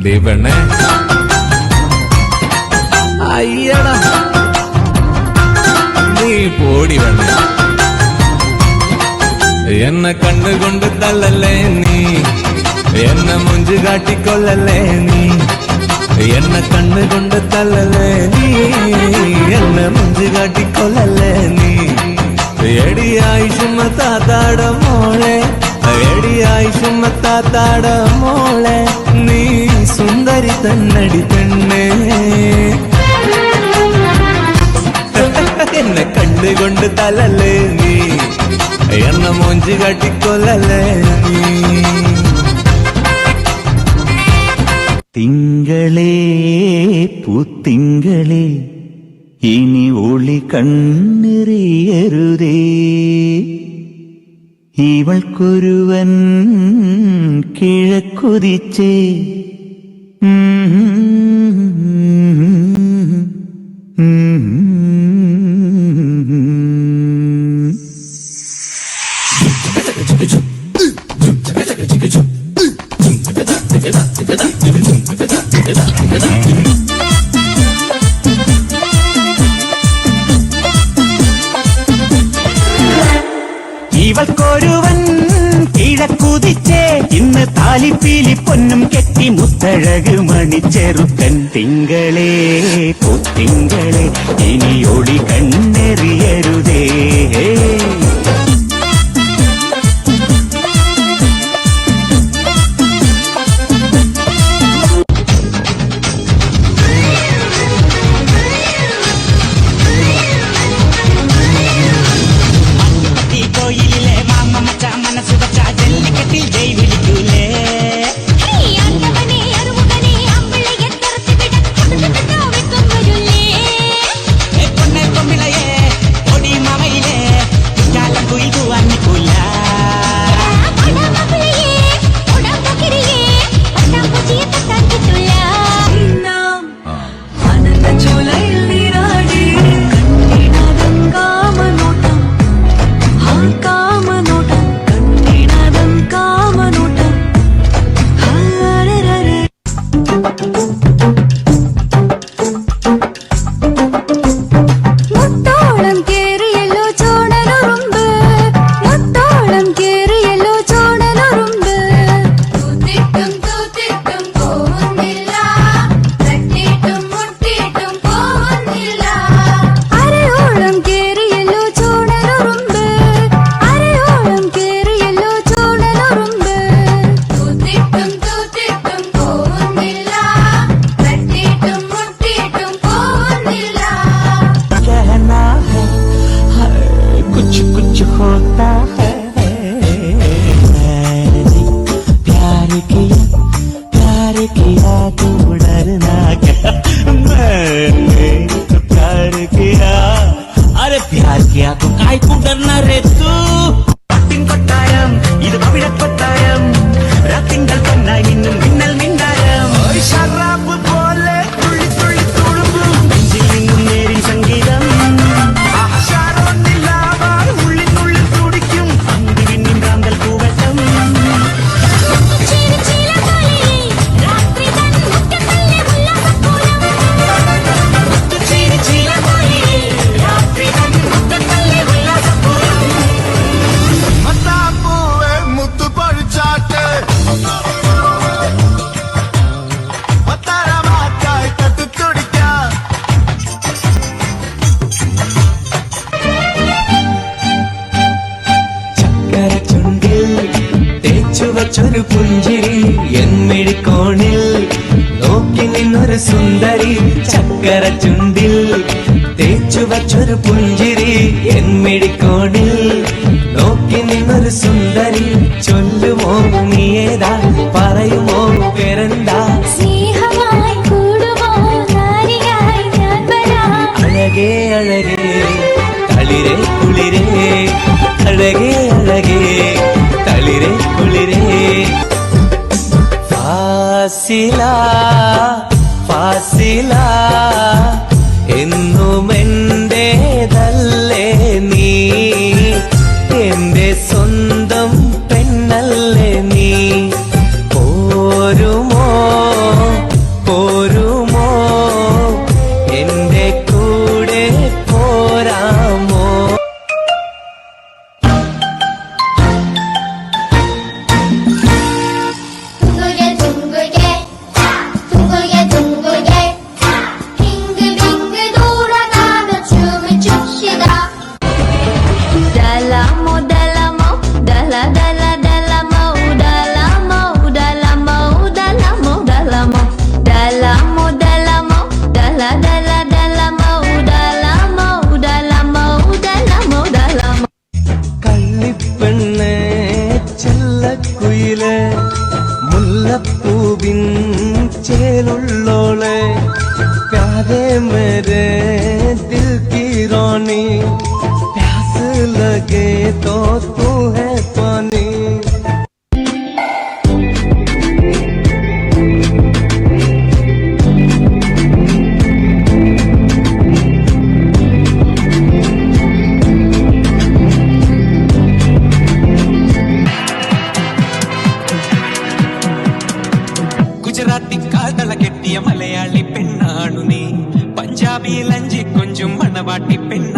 ദീപണ്ണേ അയ്യടാ നീ പോടി വേണ എന്നെ കണ്ടുകൊണ്ട് തള്ളല്ലേ നീ എന്നെ മുഞ്ചു കാട്ടിക്കൊള്ളല്ലേ നീ എന്നെ കണ്ണുകൊണ്ട് തള്ളല്ലേ നീ എന്നെ മുഞ്ചു കാട്ടിക്കൊള്ളല്ലേ നീ എടിയായി ചുമത്താത്താട മോളെ എടിയായി ചുമത്താത്താട മോളെ നീ സുന്ദരി തന്നടി പെണ്ണേ എന്നെ കണ്ടുകൊണ്ട് തള്ളല്ലേ നീ എന്നെ മുഞ്ചു കാട്ടിക്കൊള്ളല്ലേ നീ തിങ്കളേ പൂത്തിങ്കളേ ഇനി ഒളി കണ്ണെറിയരുതേ ഇവൾക്കൊരുവൻ കിഴക്കുതിച്ചേ ഇവൾക്കൊരുവൻ കിഴക്കുതിച്ചേ ഇന്ന് താലിപ്പീലി പൊന്നും കെട്ടി മുത്തഴക് മണിച്ചെറുക്കൻ തിങ്കളേ പൂത്തിങ്കളേ ഇനി ഒളി കണ്ണെറിയരുതേ अरे प्यार किया तो काय को डरना रे तू കൊട്ടാരം ഇത് അവിടെ കൊട്ടാരം രാത്തിങ്കൾ പൊന്നായി നിന്നും മിന്നൽ മിന്നാരം ഷറാബ് പോലെ തുള്ളി തുള്ളി തുളുമ്പും നെഞ്ചിൽ നിന്നും നേരി സംഗീതം ഉള്ളിനുള്ളിൽ തുടിക്കും അന്തിവിന്നിൻ കാന്തൽ പൂവട്ടം ചൊരു പുഞ്ചിരി എന്മിഴിക്കോണിൽ നോക്കി നിന്നൊരു സുന്ദരി ചക്കര ചുണ്ടിൽ തേച്ചു വച്ചൊരു പുഞ്ചിരി എന്മിഴിക്കോണിൽ നോക്കി നിന്നൊരു സുന്ദരി ചൊല്ലുമോ നീയേതാ പറയുമോ പേരെന്താ അഴകേ അഴകേ തളിരേ കുളിരേ അഴകേ അഴകേ തളിരേ കുളിരേ ഫാസില ഫാസില എന്നുമെന്റേതല്ലേ നീ എന്റെ സ്വന്തം പെണ്ണല്ല ചേലുള്ളോളെ प्यारे मेरे दिल की रानी प्यास लगे तो तू है पानी ഗുജറാത്തി കാതള കെട്ടിയ മലയാളി പെണ്ണാണു നീ പഞ്ചാബി ലഞ്ചി കൊഞ്ചും മണവാട്ടി പെണ്ണ